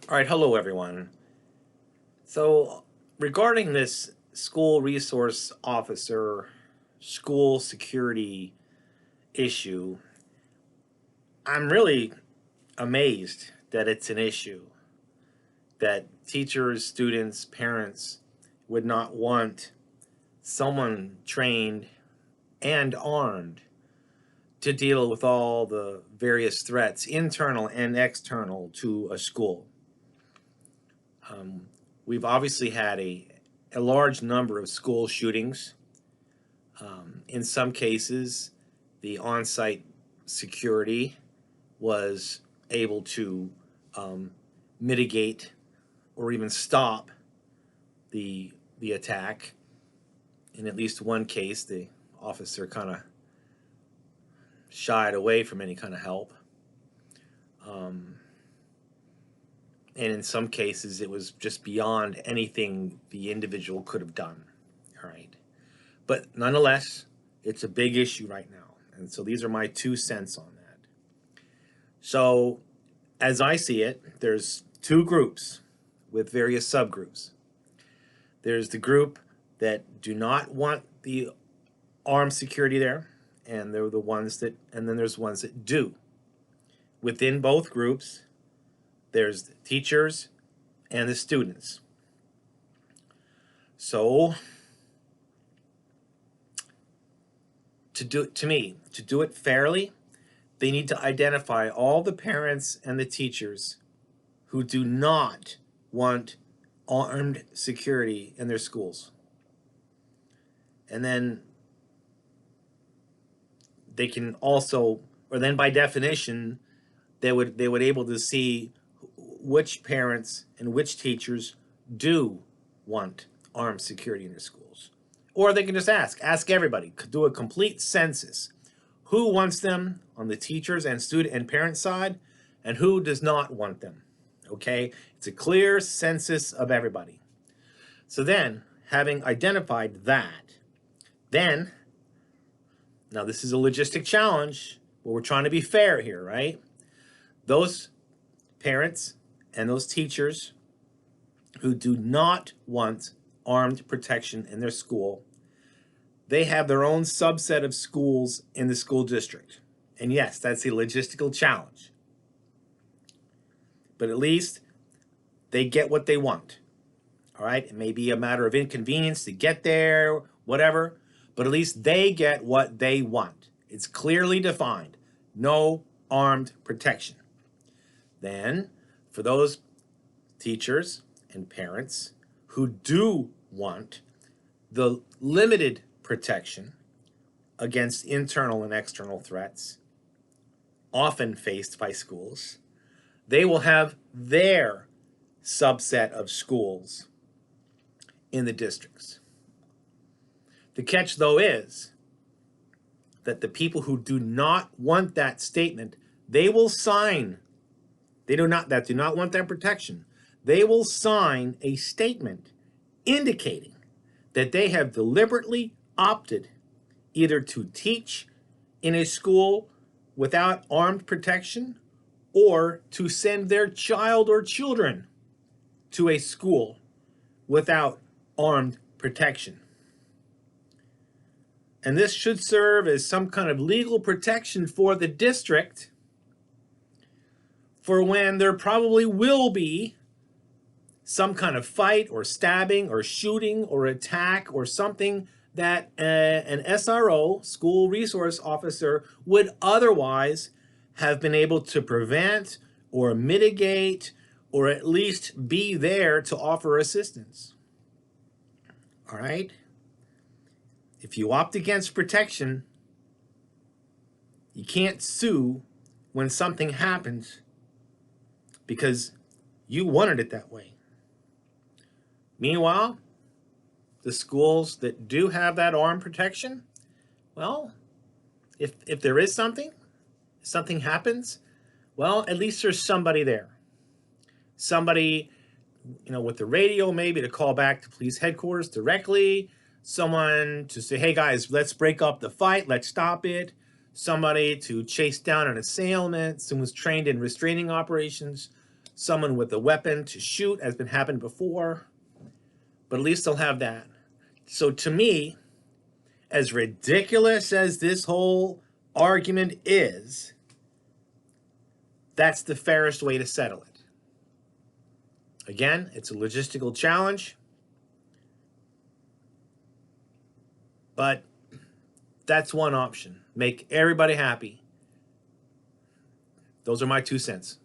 All right, hello everyone. So, regarding this school resource officer, school security issue, I'm really amazed that it's an issue, that teachers, students, parents would not want someone trained and armed to deal with all the various threats, internal and external, to a school. Um, we've obviously had a large number of school shootings. In some cases, the on-site security was able to um, mitigate or even stop the attack. In at least one case, the officer kind of shied away from any kind of help. Um, and in some cases, it was just beyond anything the individual could have done. All right. But nonetheless, it's a big issue right now. And so these are my 2 cents on that. So as I see it, there's two groups with various subgroups. There's the group that do not want the armed security there, and they're the ones that, and then there's ones that do. Within both groups, there's the teachers and the students. So to do it fairly, they need to identify all the parents and the teachers who do not want armed security in their schools. And then they can also, or then by definition, they would able to see which parents and which teachers do want armed security in their schools. Or they can just ask everybody, do a complete census. Who wants them on the teachers and student and parent side, and who does not want them? Okay, it's a clear census of everybody. So then, having identified that, then, now this is a logistic challenge, but we're trying to be fair here, right? Those parents and those teachers who do not want armed protection in their school, they have their own subset of schools in the school district. And yes, that's a logistical challenge. But at least they get what they want. All right, it may be a matter of inconvenience to get there, whatever, but at least they get what they want. It's clearly defined. No armed protection. Then, for those teachers and parents who do want the limited protection against internal and external threats often faced by schools, they will have their subset of schools in the districts. The catch, though, is that the people who do not want that statement, they will sign, they do not want that protection, they will sign a statement indicating that they have deliberately opted either to teach in a school without armed protection or to send their child or children to a school without armed protection. And this should serve as some kind of legal protection for the district for when there probably will be some kind of fight or stabbing or shooting or attack or something that an SRO, school resource officer, would otherwise have been able to prevent or mitigate or at least be there to offer assistance. All right? If you opt against protection, you can't sue when something happens because you wanted it that way. Meanwhile, the schools that do have that armed protection, well, if there is something happens, well, at least there's somebody there. Somebody, with the radio maybe to call back to police headquarters directly, someone to say, hey guys, let's break up the fight, let's stop it, somebody to chase down an assailant, someone who's trained in restraining operations. someone with a weapon to shoot, has been happened before, but at least they'll have that. So to me, as ridiculous as this whole argument is, that's the fairest way to settle it. Again, it's a logistical challenge, but that's one option. Make everybody happy. Those are my 2 cents.